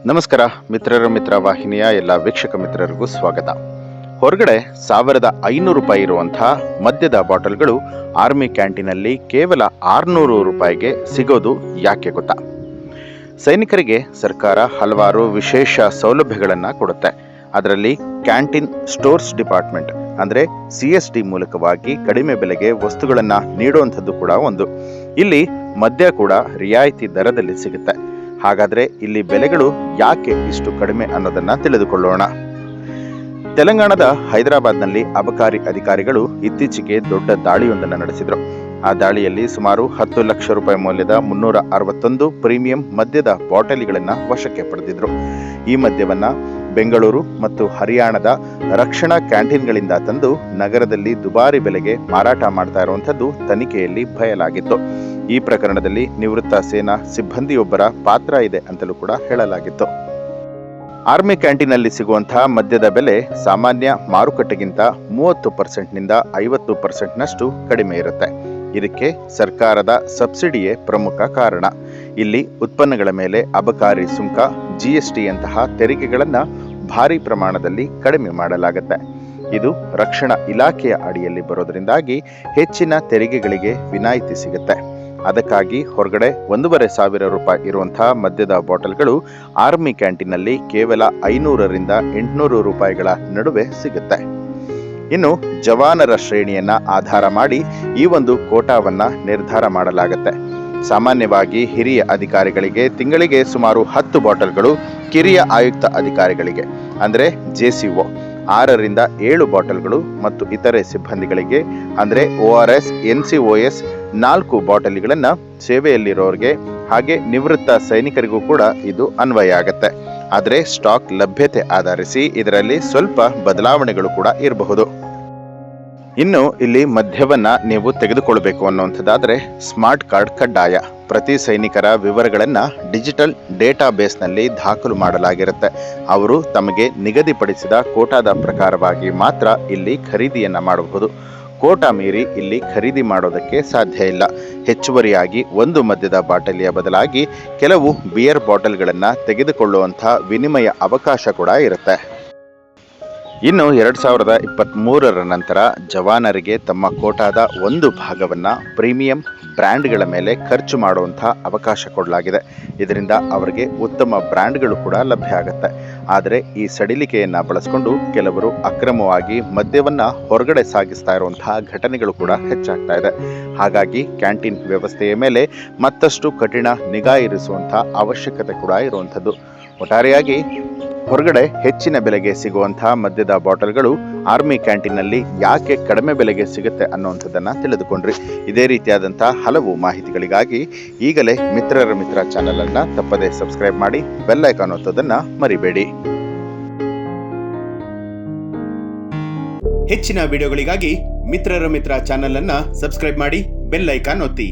ನಮಸ್ಕಾರ ಮಿತ್ರ ವಾಹಿನಿಯ ಎಲ್ಲ ವೀಕ್ಷಕ ಮಿತ್ರರಿಗೂ ಸ್ವಾಗತ. ಹೊರಗಡೆ 1500 ರೂಪಾಯಿ ಇರುವಂತಹ ಮದ್ಯದ ಬಾಟಲ್ಗಳು ಆರ್ಮಿ ಕ್ಯಾಂಟೀನಲ್ಲಿ ಕೇವಲ 600 ರೂಪಾಯಿಗೆ ಸಿಗೋದು ಯಾಕೆ ಗೊತ್ತಾ? ಸೈನಿಕರಿಗೆ ಸರ್ಕಾರ ಹಲವಾರು ವಿಶೇಷ ಸೌಲಭ್ಯಗಳನ್ನು ಕೊಡುತ್ತೆ. ಅದರಲ್ಲಿ ಕ್ಯಾಂಟೀನ್ ಸ್ಟೋರ್ಸ್ ಡಿಪಾರ್ಟ್ಮೆಂಟ್ ಅಂದರೆ CSD ಮೂಲಕವಾಗಿ ಕಡಿಮೆ ಬೆಲೆಗೆ ವಸ್ತುಗಳನ್ನು ನೀಡುವಂಥದ್ದು ಕೂಡ ಒಂದು. ಇಲ್ಲಿ ಮದ್ಯ ಕೂಡ ರಿಯಾಯಿತಿ ದರದಲ್ಲಿ ಸಿಗುತ್ತೆ. ಹಾಗಾದ್ರೆ ಇಲ್ಲಿ ಬೆಲೆಗಳು ಯಾಕೆ ಇಷ್ಟು ಕಡಿಮೆ ಅನ್ನೋದನ್ನ ತಿಳಿದುಕೊಳ್ಳೋಣ. ತೆಲಂಗಾಣದ ಹೈದರಾಬಾದ್ನಲ್ಲಿ ಅಬಕಾರಿ ಅಧಿಕಾರಿಗಳು ಇತ್ತೀಚೆಗೆ ದೊಡ್ಡ ದಾಳಿಯೊಂದನ್ನು ನಡೆಸಿದ್ರು. ಆ ದಾಳಿಯಲ್ಲಿ ಸುಮಾರು 10 ಲಕ್ಷ ರೂಪಾಯಿ ಮೌಲ್ಯದ 361 ಪ್ರೀಮಿಯಂ ಮದ್ಯದ ಬಾಟಲಿಗಳನ್ನು ವಶಕ್ಕೆ ಪಡೆದಿದ್ರು. ಈ ಮದ್ಯವನ್ನ ಬೆಂಗಳೂರು ಮತ್ತು ಹರಿಯಾಣದ ರಕ್ಷಣಾ ಕ್ಯಾಂಟೀನ್ಗಳಿಂದ ತಂದು ನಗರದಲ್ಲಿ ದುಬಾರಿ ಬೆಲೆಗೆ ಮಾರಾಟ ಮಾಡ್ತಾ ಇರುವಂಥದ್ದು ತನಿಖೆಯಲ್ಲಿ ಬಯಲಾಗಿತ್ತು. ಈ ಪ್ರಕರಣದಲ್ಲಿ ನಿವೃತ್ತ ಸೇನಾ ಸಿಬ್ಬಂದಿಯೊಬ್ಬರ ಪಾತ್ರ ಇದೆ ಅಂತಲೂ ಕೂಡ ಹೇಳಲಾಗಿತ್ತು. ಆರ್ಮಿ ಕ್ಯಾಂಟೀನಲ್ಲಿ ಸಿಗುವಂತಹ ಮದ್ಯದ ಬೆಲೆ ಸಾಮಾನ್ಯ ಮಾರುಕಟ್ಟೆಗಿಂತ 30%ನಿಂದ 50%ನಷ್ಟು ಕಡಿಮೆ ಇರುತ್ತೆ. ಇದಕ್ಕೆ ಸರ್ಕಾರದ ಸಬ್ಸಿಡಿಯೇ ಪ್ರಮುಖ ಕಾರಣ. ಇಲ್ಲಿ ಉತ್ಪನ್ನಗಳ ಮೇಲೆ ಅಬಕಾರಿ ಸುಂಕ, GST ಯಂತಹ ತೆರಿಗೆಗಳನ್ನು ಭಾರಿ ಪ್ರಮಾಣದಲ್ಲಿ ಕಡಿಮೆ ಮಾಡಲಾಗುತ್ತೆ. ಇದು ರಕ್ಷಣಾ ಇಲಾಖೆಯ ಅಡಿಯಲ್ಲಿ ಬರೋದ್ರಿಂದಾಗಿ ಹೆಚ್ಚಿನ ತೆರಿಗೆಗಳಿಗೆ ವಿನಾಯಿತಿ ಸಿಗುತ್ತೆ. ಅದಕ್ಕಾಗಿ ಹೊರಗಡೆ 1,500 ರೂಪಾಯಿ ಇರುವಂತಹ ಮದ್ಯದ ಬಾಟಲ್ಗಳು ಆರ್ಮಿ ಕ್ಯಾಂಟೀನಲ್ಲಿ ಕೇವಲ 500ರಿಂದ 800 ರೂಪಾಯಿಗಳ ನಡುವೆ ಸಿಗುತ್ತೆ. ಇನ್ನು ಜವಾನರ ಶ್ರೇಣಿಯನ್ನ ಆಧಾರ ಮಾಡಿ ಈ ಒಂದು ಕೋಟಾವನ್ನ ನಿರ್ಧಾರ ಮಾಡಲಾಗುತ್ತೆ. ಸಾಮಾನ್ಯವಾಗಿ ಹಿರಿಯ ಅಧಿಕಾರಿಗಳಿಗೆ ತಿಂಗಳಿಗೆ ಸುಮಾರು 10 ಬಾಟಲ್ಗಳು, ಕಿರಿಯ ಆಯುಕ್ತ ಅಧಿಕಾರಿಗಳಿಗೆ ಅಂದರೆ JCO 6ರಿಂದ 7 ಬಾಟಲ್ಗಳು ಮತ್ತು ಇತರೆ ಸಿಬ್ಬಂದಿಗಳಿಗೆ ಅಂದರೆ ORS, NCOS 4 ಬಾಟಲಿಗಳನ್ನು ಸೇವೆಯಲ್ಲಿರೋರಿಗೆ ಹಾಗೆ ನಿವೃತ್ತ ಸೈನಿಕರಿಗೂ ಕೂಡ ಇದು ಅನ್ವಯ ಆಗುತ್ತೆ. ಆದರೆ ಸ್ಟಾಕ್ ಲಭ್ಯತೆ ಆಧರಿಸಿ ಇದರಲ್ಲಿ ಸ್ವಲ್ಪ ಬದಲಾವಣೆಗಳು ಕೂಡ ಇರಬಹುದು. ಇನ್ನು ಇಲ್ಲಿ ಮದ್ಯವನ್ನ ನೀವು ತೆಗೆದುಕೊಳ್ಬೇಕು ಅನ್ನುವಂಥದ್ದಾದ್ರೆ ಸ್ಮಾರ್ಟ್ ಕಾರ್ಡ್ ಕಡ್ಡಾಯ. ಪ್ರತಿ ಸೈನಿಕರ ವಿವರಗಳನ್ನು ಡಿಜಿಟಲ್ ಡೇಟಾ ಬೇಸ್ನಲ್ಲಿ ದಾಖಲು ಮಾಡಲಾಗಿರುತ್ತೆ. ಅವರು ತಮಗೆ ನಿಗದಿಪಡಿಸಿದ ಕೋಟಾದ ಪ್ರಕಾರವಾಗಿ ಮಾತ್ರ ಇಲ್ಲಿ ಖರೀದಿಯನ್ನ ಮಾಡಬಹುದು. ಕೋಟಾ ಮೀರಿ ಇಲ್ಲಿ ಖರೀದಿ ಮಾಡೋದಕ್ಕೆ ಸಾಧ್ಯ ಇಲ್ಲ. ಹೆಚ್ಚುವರಿಯಾಗಿ ಒಂದು ಮದ್ಯದ ಬಾಟಲಿಯ ಬದಲಾಗಿ ಕೆಲವು ಬಿಯರ್ ಬಾಟಲ್ಗಳನ್ನು ತೆಗೆದುಕೊಳ್ಳುವಂತಹ ವಿನಿಮಯ ಅವಕಾಶ ಕೂಡ ಇರುತ್ತೆ. ಇನ್ನು 2023ರ ನಂತರ ಜವಾನರಿಗೆ ತಮ್ಮ ಕೋಟಾದ ಒಂದು ಭಾಗವನ್ನು ಪ್ರೀಮಿಯಂ ಬ್ರ್ಯಾಂಡ್ಗಳ ಮೇಲೆ ಖರ್ಚು ಮಾಡುವಂತಹ ಅವಕಾಶ ಕೊಡಲಾಗಿದೆ. ಇದರಿಂದ ಅವರಿಗೆ ಉತ್ತಮ ಬ್ರ್ಯಾಂಡ್ಗಳು ಕೂಡ ಲಭ್ಯ ಆಗುತ್ತೆ. ಆದರೆ ಈ ಸಡಿಲಿಕೆಯನ್ನು ಬಳಸಿಕೊಂಡು ಕೆಲವರು ಅಕ್ರಮವಾಗಿ ಮದ್ಯವನ್ನು ಹೊರಗಡೆ ಸಾಗಿಸ್ತಾ ಇರುವಂತಹ ಘಟನೆಗಳು ಕೂಡ ಹೆಚ್ಚಾಗ್ತಾ ಇದೆ. ಹಾಗಾಗಿ ಕ್ಯಾಂಟೀನ್ ವ್ಯವಸ್ಥೆಯ ಮೇಲೆ ಮತ್ತಷ್ಟು ಕಠಿಣ ನಿಗಾ ಇರಿಸುವಂತಹ ಅವಶ್ಯಕತೆ ಕೂಡ ಇರುವಂಥದ್ದು. ಒಟ್ಟಾರೆಯಾಗಿ ಹೊರಗಡೆ ಹೆಚ್ಚಿನ ಬೆಲೆಗೆ ಸಿಗುವಂತಹ ಮದ್ಯದ ಬಾಟಲ್ಗಳು ಆರ್ಮಿ ಕ್ಯಾಂಟೀನ್ನಲ್ಲಿ ಯಾಕೆ ಕಡಿಮೆ ಬೆಲೆಗೆ ಸಿಗುತ್ತೆ ಅನ್ನುವಂಥದ್ದನ್ನು ತಿಳಿದುಕೊಂಡ್ರಿ. ಇದೇ ರೀತಿಯಾದಂತಹ ಹಲವು ಮಾಹಿತಿಗಳಿಗಾಗಿ ಈಗಲೇ ಮಿತ್ರರ ಮಿತ್ರ ಚಾನೆಲ್ ಅನ್ನು ತಪ್ಪದೇ ಸಬ್ಸ್ಕ್ರೈಬ್ ಮಾಡಿ, ಬೆಲ್ ಐಕಾನ್ ಒತ್ತೋದನ್ನು ಮರಿಬೇಡಿ. ಹೆಚ್ಚಿನ ವಿಡಿಯೋಗಳಿಗಾಗಿ ಮಿತ್ರರ ಮಿತ್ರ ಚಾನೆಲ್ ಅನ್ನು ಸಬ್ಸ್ಕ್ರೈಬ್ ಮಾಡಿ, ಬೆಲ್ ಐಕಾನ್ ಒತ್ತಿ.